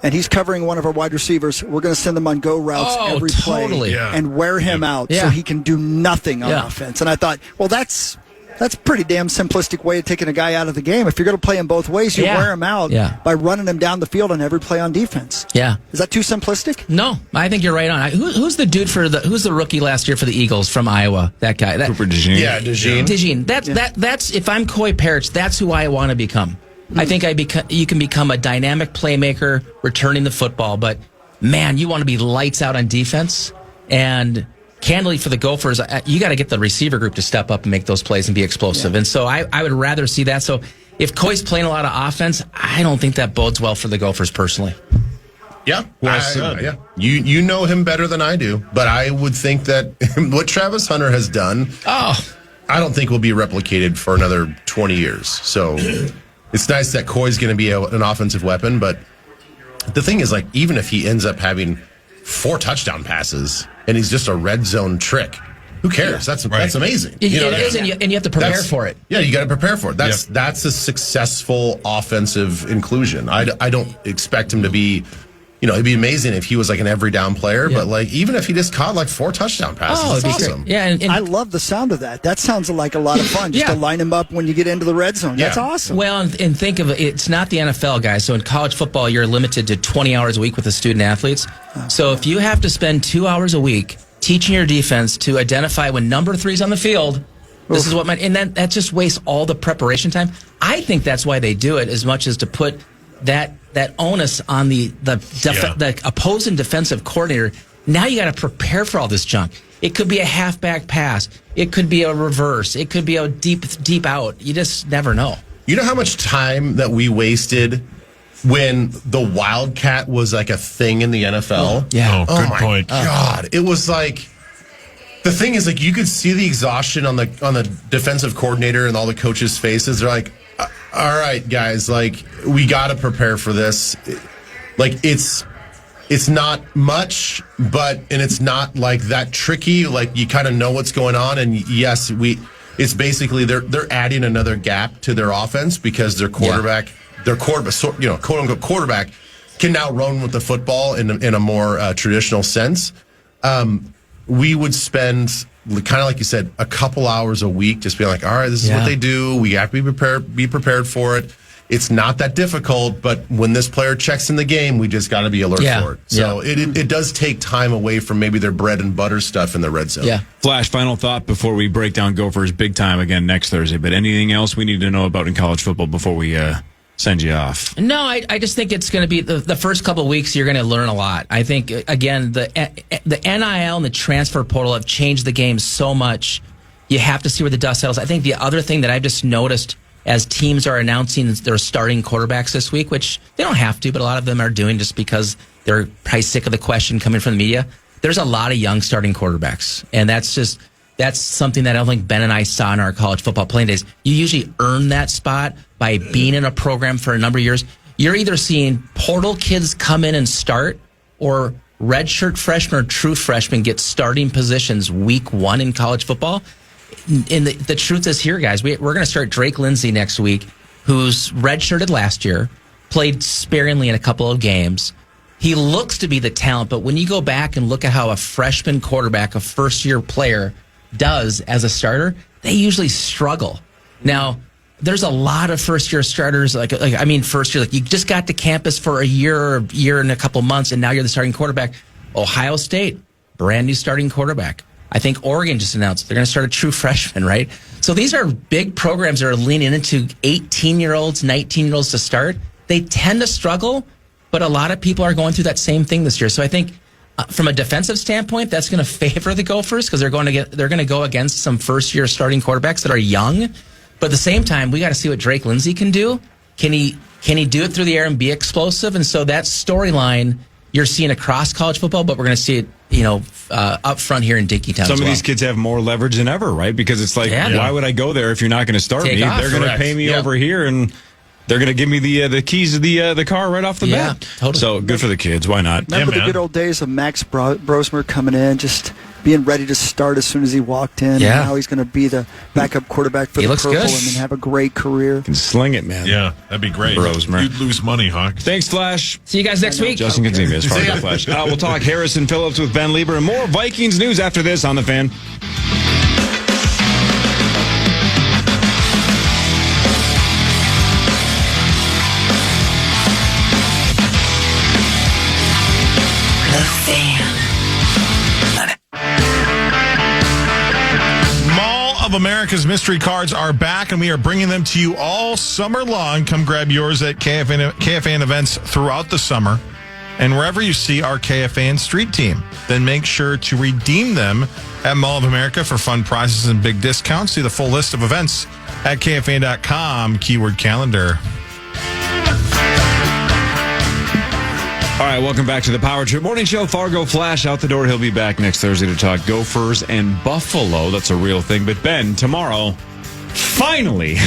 and he's covering one of our wide receivers, we're going to send him on go routes every play and wear him out so he can do nothing on offense. And I thought, well, that's a pretty damn simplistic way of taking a guy out of the game. If you're going to play him both ways, you wear him out by running him down the field on every play on defense. Yeah. Is that too simplistic? No, I think you're right on. Who's the dude who's the rookie last year for the Eagles from Iowa? That guy. Cooper DeJean. Yeah, DeJean. That's if I'm Coy Parrish, that's who I want to become. I think you can become a dynamic playmaker returning the football, but man, you want to be lights out on defense. And candidly, for the Gophers, you got to get the receiver group to step up and make those plays and be explosive. And so I would rather see that. So if Coy's playing a lot of offense, I don't think that bodes well for the Gophers personally. Yeah, You know him better than I do, but I would think that what Travis Hunter has done, I don't think will be replicated for another 20 years. So it's nice that Coy's going to be an offensive weapon, but the thing is, like, even if he ends up having 4 touchdown passes and he's just a red zone trick, who cares? That's amazing. It is, and you have to prepare for it. Yeah, you got to prepare for it. That's a successful offensive inclusion. I don't expect him to be, it'd be amazing if he was like an every down player, but like even if he just caught like 4 touchdown passes, that's awesome. Yeah, and I love the sound of that. That sounds like a lot of fun. Just to line him up when you get into the red zone. That's awesome. Well, and think of it's not the NFL, guys. So in college football, you're limited to 20 hours a week with the student athletes. So if you have to spend 2 hours a week teaching your defense to identify when number 3's on the field, this is what and that just wastes all the preparation time. I think that's why they do it, as much as to put that onus on the opposing defensive coordinator Now you got to prepare for all this junk. It could be a halfback pass. It could be a reverse. It could be a deep out. You just never know. You know how much time that we wasted when the Wildcat was like a thing in the NFL? Yeah. Oh, good point. God, it was like the thing is like you could see the exhaustion on the defensive coordinator and all the coaches' faces. They're like, "All right, guys, like we got to prepare for this." Like it's not much, and it's not like that tricky. Like you kind of know what's going on, and yes, it's basically they're adding another gap to their offense because their quarterback, quote unquote quarterback, can now run with the football in a more traditional sense. We would spend, kind of like you said, a couple hours a week just being like, all right, this is what they do. We have to be prepared for it. It's not that difficult, but when this player checks in the game, we just got to be alert for it. So it does take time away from maybe their bread and butter stuff in the red zone. Yeah. Flash, final thought before we break down Gophers big time again next Thursday. But anything else we need to know about in college football before we send you off? No, I just think it's going to be the first couple of weeks. You're going to learn a lot. I think again the NIL and the transfer portal have changed the game so much. You have to see where the dust settles. I think the other thing that I've just noticed as teams are announcing their starting quarterbacks this week, which they don't have to, but a lot of them are doing just because they're probably sick of the question coming from the media. There's a lot of young starting quarterbacks, and that's something that I don't think Ben and I saw in our college football playing days. You usually earn that spot by being in a program for a number of years. You're either seeing portal kids come in and start, or redshirt freshmen or true freshmen get starting positions week one in college football. And the truth is here, guys, we're going to start Drake Lindsay next week, who's redshirted last year, played sparingly in a couple of games. He looks to be the talent, but when you go back and look at how a freshman quarterback, a first-year player, does as a starter, they usually struggle. Now, there's a lot of first-year starters, first year, like you just got to campus for a year and a couple months, and now you're the starting quarterback. Ohio State, brand new starting quarterback. I think Oregon just announced they're going to start a true freshman, right? So these are big programs that are leaning into 18-year-olds, 19-year-olds to start. They tend to struggle, but a lot of people are going through that same thing this year. So I think from a defensive standpoint, that's going to favor the Gophers because they're going to go against some first-year starting quarterbacks that are young. But at the same time, we got to see what Drake Lindsay can do. Can he do it through the air and be explosive? And so that storyline you're seeing across college football, but we're going to see it, up front here in Dickeytown. Some of these kids have more leverage than ever, right? Because it's like, why would I go there if you're not going to start me? They're going to pay me over here, and they're going to give me the keys to the car right off the bat. Totally. So good for the kids. Why not? Remember the good old days of Max Brosmer coming in, just being ready to start as soon as he walked in. Yeah. And how he's going to be the backup quarterback for the Purple and then have a great career. Can sling it, man. Yeah, that'd be great. Brosmer. You'd lose money, Hawk. Thanks, Flash. See you guys next week. Justin Gonzalez, Fargo Flash. We'll talk Harrison Phillips with Ben Leber and more Vikings news after this on The Fan. Of America's mystery cards are back, and we are bringing them to you all summer long. Come grab yours at KFAN events throughout the summer, and wherever you see our KFAN street team. Then make sure to redeem them at Mall of America for fun prizes and big discounts. See the full list of events at KFAN.com, keyword calendar. All right, welcome back to the Power Trip Morning Show. Fargo Flash out the door. He'll be back next Thursday to talk Gophers and Buffalo. That's a real thing. But Ben, tomorrow, finally,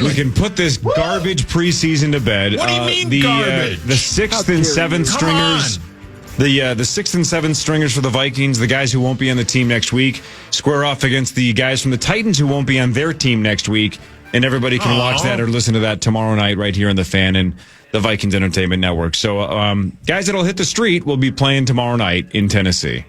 we can put this garbage preseason to bed. What do you mean garbage? The sixth and seventh stringers. The sixth and seventh stringers for the Vikings, the guys who won't be on the team next week, square off against the guys from the Titans who won't be on their team next week. And everybody can watch that or listen to that tomorrow night right here on The Fan and the Vikings Entertainment Network. So guys that'll hit the street will be playing tomorrow night in Tennessee.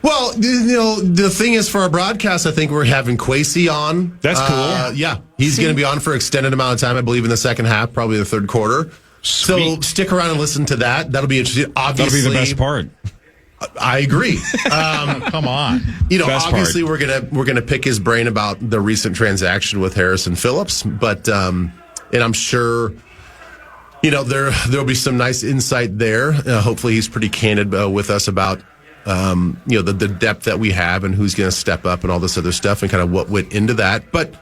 Well, the thing is, for our broadcast, I think we're having Kwesi on. That's cool. Yeah, he's going to be on for an extended amount of time, I believe, in the second half, probably the third quarter. Sweet. So stick around and listen to that. That'll be interesting. Obviously, that'll be the best part. I agree. Come on. Best obviously part. we're gonna pick his brain about the recent transaction with Harrison Phillips, but and I'm sure there'll be some nice insight there. Hopefully he's pretty candid with us about, the depth that we have and who's going to step up and all this other stuff and kind of what went into that. But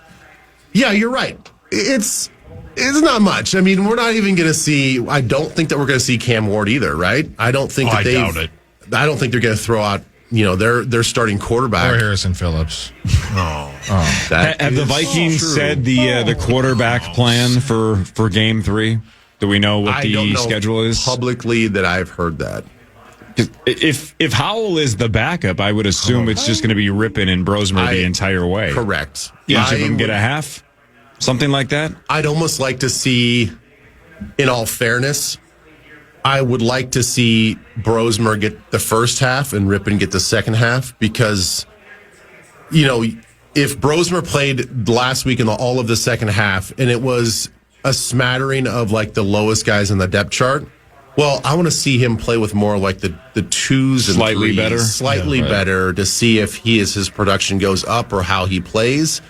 yeah, you're right. It's not much. I mean, we're not even going to see, I don't think that we're going to see Cam Ward either, right? I don't think that I doubt it. I don't think they're going to throw out, their starting quarterback. Or Harrison Phillips. Have the Vikings said the quarterback plan for Game 3? Do we know what the schedule is? Publicly that I've heard that. If Howell is the backup, I would assume it's just going to be Rippon and Brosmer the entire way. Correct. Each of them get a half? Something like that? I'd almost like to see, in all fairness, I would like to see Brosmer get the first half and Rippon get the second half because, if Brosmer played last week in all of the second half and it was a smattering of like the lowest guys in the depth chart, well, I want to see him play with more like the twos and slightly threes, better to see if his production goes up or how he plays,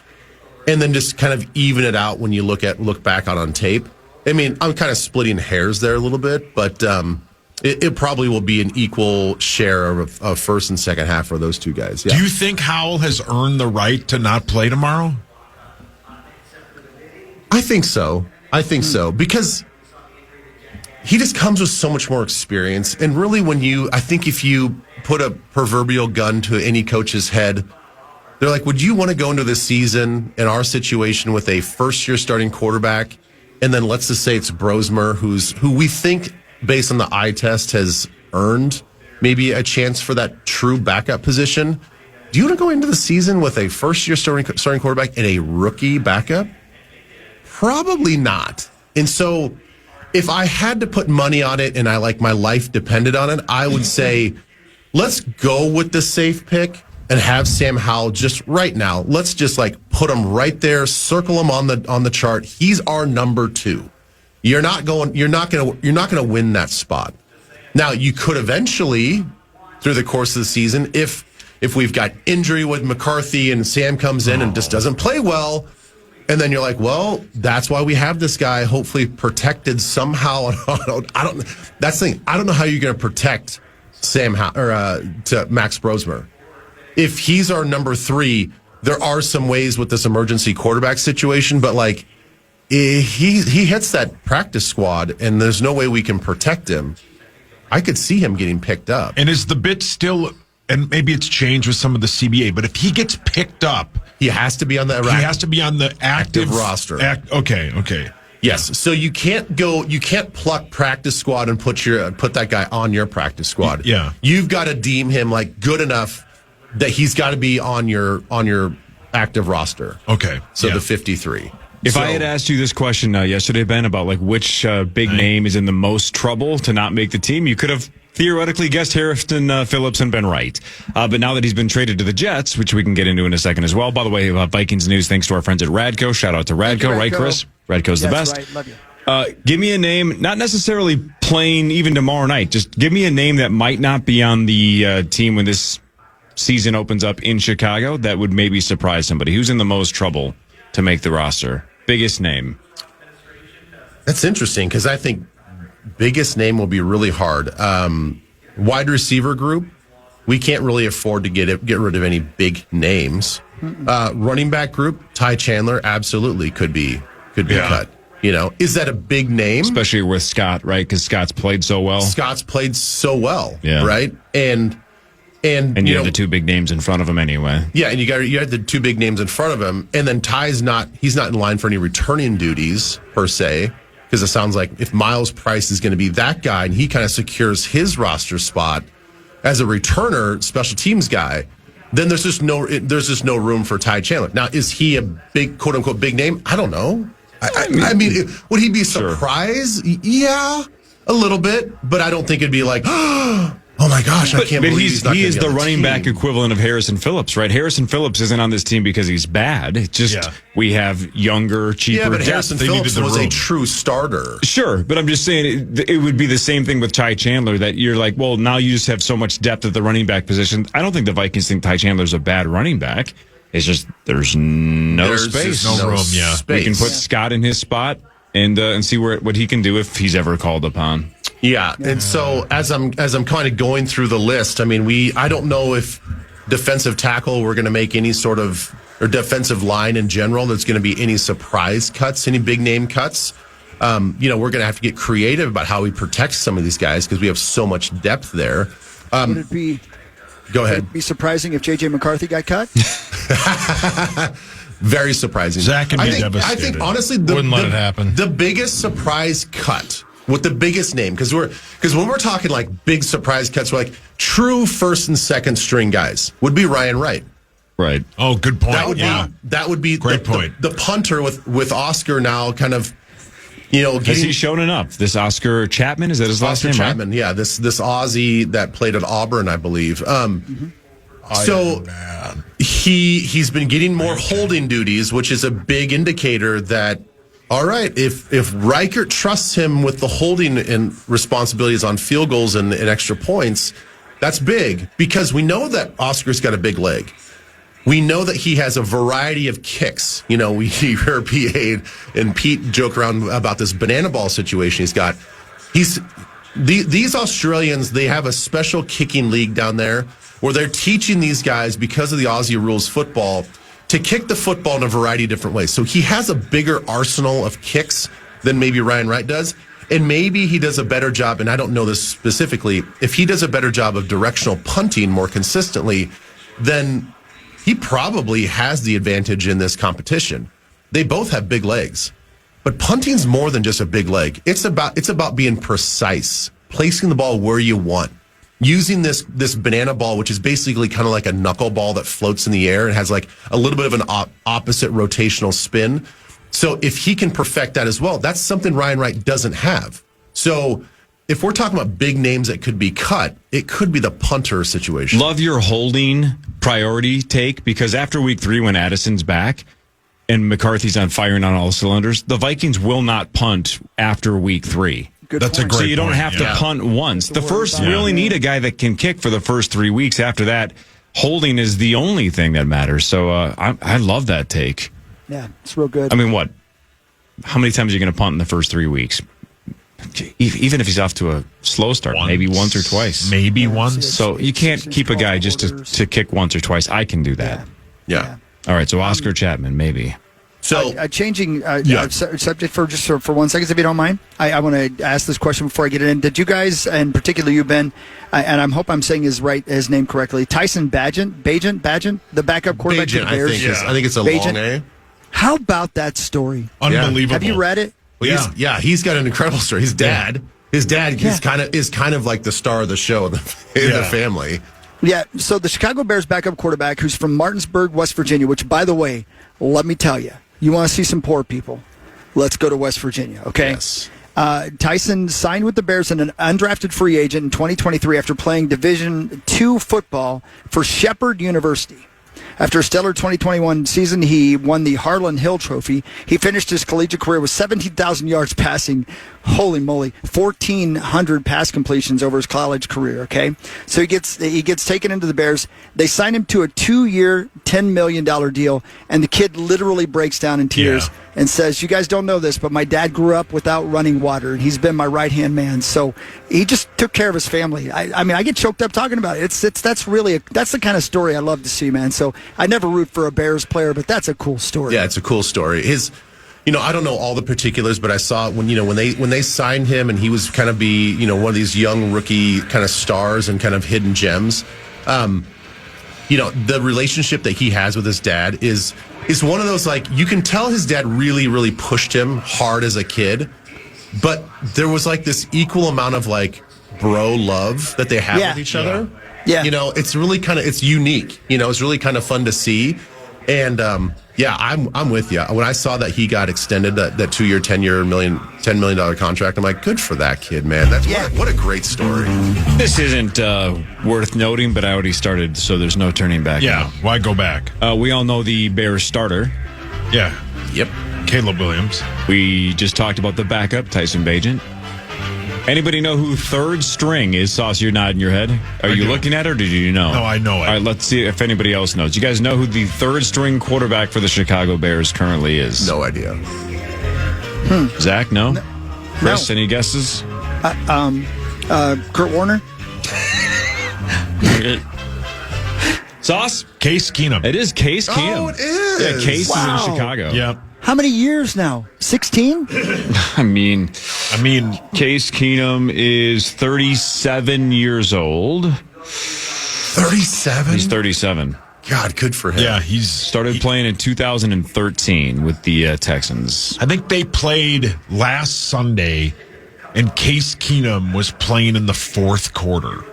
and then just kind of even it out when you look back on tape. I mean, I'm kind of splitting hairs there a little bit, but it probably will be an equal share of first and second half for those two guys. Yeah. Do you think Howell has earned the right to not play tomorrow? I think so. Because he just comes with so much more experience. And really, I think if you put a proverbial gun to any coach's head, they're like, would you want to go into this season in our situation with a first-year starting quarterback? And then let's just say it's Brosmer, who we think, based on the eye test, has earned maybe a chance for that true backup position. Do you want to go into the season with a first-year starting quarterback and a rookie backup? Probably not. And so if I had to put money on it and my life depended on it, I would say let's go with the safe pick and have Sam Howell just right now. Let's just put him right there, circle him on the chart. He's our number 2. You're not going to win that spot. Now, you could eventually, through the course of the season, if we've got injury with McCarthy and Sam comes in and just doesn't play well, and then you're like, well, that's why we have this guy hopefully protected somehow. That's the thing. I don't know how you're going to protect Sam to Max Brosmer. If he's our number 3, there are some ways with this emergency quarterback situation, but he hits that practice squad, and there's no way we can protect him. I could see him getting picked up. And is the bit still, and maybe it's changed with some of the CBA, but if he gets picked up, he has to be on the active roster. Okay. Yes. So you can't pluck practice squad and put that guy on your practice squad. Yeah. You've got to deem him good enough that he's got to be on your active roster. Okay. So the 53. If I had asked you this question yesterday, Ben, about which big name is in the most trouble to not make the team, you could have theoretically guessed Harrison Phillips and been right. But now that he's been traded to the Jets, which we can get into in a second as well. By the way, Vikings news thanks to our friends at Radco. Shout out to Radco, right, Chris? Radco's the best. Right. Love you. Give me a name, not necessarily playing even tomorrow night. Just give me a name that might not be on the team when this season opens up in Chicago that would maybe surprise somebody. Who's in the most trouble to make the roster? Biggest name. That's interesting because I think biggest name will be really hard. Wide receiver group, we can't really afford to get rid of any big names. Running back group, Ty Chandler absolutely could be cut. Is that a big name? Especially with Scott, right? Because Scott's played so well. Yeah. Right? And you have the two big names in front of him anyway. Yeah, and you had the two big names in front of him, and then he's not in line for any returning duties per se, because it sounds like if Miles Price is going to be that guy and he kind of secures his roster spot as a returner, special teams guy, then there's just no room for Ty Chandler. Now, is he a big quote unquote big name? I don't know. I mean, would he be surprised? Sure. Yeah, a little bit, but I don't think it'd be like, oh my gosh, I can't believe he's not he is the running team. back equivalent of Harrison Phillips, right? Harrison Phillips isn't on this team because he's bad. It's just we have younger, cheaper. Yeah, but depth. Harrison Phillips was a true starter. Sure, but I'm just saying it would be the same thing with Ty Chandler, that you're like, well, now you just have so much depth at the running back position. I don't think the Vikings think Ty Chandler's a bad running back. It's just there's no space. No room, space. We can put Scott in his spot. and see what he can do if he's ever called upon. Yeah, and so as I'm kind of going through the list, I mean, I don't know if defensive tackle we're going to make any sort of, or defensive line in general, there's going to be any surprise cuts, any big name cuts. We're going to have to get creative about how we protect some of these guys because we have so much depth there. Would it be? Go ahead. Would it be surprising if J.J. McCarthy got cut? Very surprising. Zach can be devastated. I think honestly, Wouldn't let it happen. The biggest surprise cut with the biggest name, because when we're talking like big surprise cuts, we're like true first and second string guys would be Ryan Wright. Right. Oh, good point. That would be great point. The punter with Oscar now kind of, has he shown enough? This Oscar Chapman, is that his last name? Oscar Chapman, right? Yeah. This Aussie that played at Auburn, I believe. So he's been getting more holding duties, which is a big indicator that, all right, if Reichert trusts him with the holding and responsibilities on field goals and extra points, that's big because we know that Oscar's got a big leg. We know that he has a variety of kicks. We hear PA and Pete joke around about this banana ball situation he's got. These Australians, they have a special kicking league down there where they're teaching these guys, because of the Aussie rules football, to kick the football in a variety of different ways. So he has a bigger arsenal of kicks than maybe Ryan Wright does. And maybe he does a better job, and I don't know this specifically, if he does a better job of directional punting more consistently, then he probably has the advantage in this competition. They both have big legs. But punting's more than just a big leg. It's about being precise, placing the ball where you want. Using this banana ball, which is basically kind of like a knuckleball that floats in the air and has like a little bit of an opposite rotational spin. So if he can perfect that as well, that's something Ryan Wright doesn't have. So if we're talking about big names that could be cut, it could be the punter situation. Love your holding priority take, because after week 3, when Addison's back and McCarthy's on firing on all cylinders, the Vikings will not punt after week 3. That's a great So you don't point, have to punt once. The first, we only need a guy that can kick for the first 3 weeks. After that, holding is the only thing that matters. So I love that take. Yeah, it's real good. I mean, what? How many times are you going to punt in the first 3 weeks? Even if he's off to a slow start, maybe once or twice. Maybe once. So you can't keep a guy just to kick once or twice. I can do that. Yeah. All right, so Oscar Chapman, maybe. So changing subject for 1 second, if you don't mind. I want to ask this question before I get it in. Did you guys, and particularly you, Ben, and I hope I'm saying his name correctly, Tyson Bagent, the backup quarterback for the Bears? I think it's a long A. How about that story? Unbelievable. Have you read it? Well, he's got an incredible story. His dad is kind of like the star of the show in the family. Yeah, so the Chicago Bears backup quarterback, who's from Martinsburg, West Virginia, which, by the way, let me tell you, you want to see some poor people, let's go to West Virginia, okay? Yes. Tyson signed with the Bears as an undrafted free agent in 2023 after playing Division II football for Shepherd University. After a stellar 2021 season, he won the Harlan Hill Trophy. He finished his collegiate career with 17,000 yards passing. Holy moly, 1,400 pass completions over his college career, okay? So he gets taken into the Bears. They sign him to a 2-year, $10 million deal, and the kid literally breaks down in tears and says, you guys don't know this, but my dad grew up without running water, and he's been my right-hand man. So he just took care of his family. I mean, I get choked up talking about it. That's the kind of story I love to see, man. So I never root for a Bears player, but that's a cool story. Yeah, it's a cool story. I don't know all the particulars, but I saw when they signed him and he was kind of one of these young rookie kind of stars and kind of hidden gems. The relationship that he has with his dad is one of those, like, you can tell his dad really, really pushed him hard as a kid, but there was like this equal amount of like bro love that they have with each other. Yeah. It's really it's unique. It's really kind of fun to see. And I'm with you. When I saw that he got extended that 2-year, $10 million contract, I'm like, good for that kid, man. What a great story. This isn't worth noting, but I already started, so there's no turning back. Yeah, why go back? We all know the Bears starter. Yeah. Yep. Caleb Williams. We just talked about the backup, Tyson Bagent. Anybody know who third string is? Sauce, you're nodding your head. Are you looking at it, or did you know? No, I know it. All right, let's see if anybody else knows. You guys know who the third string quarterback for the Chicago Bears currently is? No idea. Zach, no? Chris, any guesses? Kurt Warner? Sauce? Case Keenum. It is Case Keenum. Oh, it is. Yeah, Case is Wow. in Chicago. Yep. How many years now? 16? I mean, Case Keenum is 37 years old. 37? He's 37. God, good for him. Yeah, Started playing in 2013 with the Texans. I think they played last Sunday, and Case Keenum was playing in the fourth quarter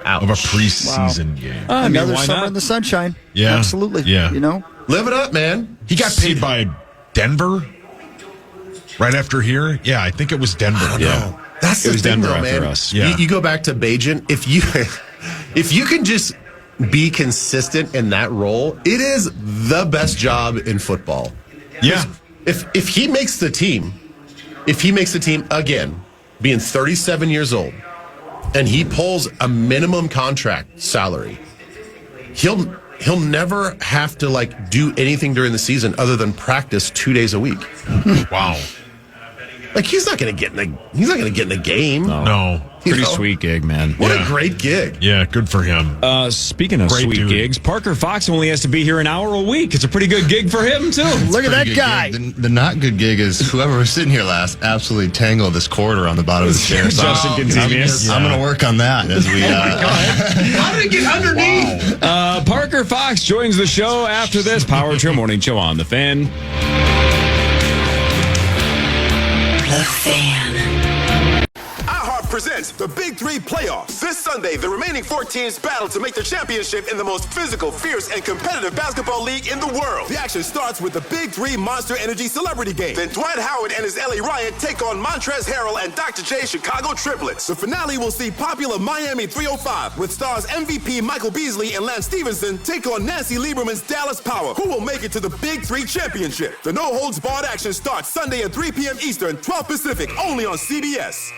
of a preseason game. Another why summer not? in the sunshine. Yeah. Absolutely. Yeah. You know? Live it up, man. He got paid by Denver right after here. Yeah, I think it was Denver. No. That's It the was thing, Denver though, after man. us. Yeah. You go back to Bajan. If you can just be consistent in that role, it is the best job in football. Yeah. If he makes the team again, being 37 years old, and he pulls a minimum contract salary, he'll never have to do anything during the season other than practice 2 days a week. Wow. He's not going to get in the game. No. Pretty sweet gig, man. What a great gig. Yeah, good for him. Speaking of Great sweet dude. gigs, Parker Fox only has to be here an hour a week. It's a pretty good gig for him, too. Look at that Pretty good guy. gig. The not good gig is whoever was sitting here last absolutely tangled this quarter on the bottom of the chair. So Justin Continuous. I'm going to work on that as we. How did it get underneath? Parker Fox joins the show after this Power Trip Morning Show on The Fan. The Fan. Presents the Big Three Playoffs. This Sunday, the remaining 4 teams battle to make the championship in the most physical, fierce, and competitive basketball league in the world. The action starts with the Big Three Monster Energy Celebrity Game. Then Dwight Howard and his LA Riot take on Montrezl Harrell and Dr. J Chicago Triplets. The finale will see popular Miami 305 with stars MVP Michael Beasley and Lance Stevenson take on Nancy Lieberman's Dallas Power. Who will make it to the Big Three Championship? The no-holds-barred action starts Sunday at 3 p.m. Eastern, 12 Pacific, only on CBS.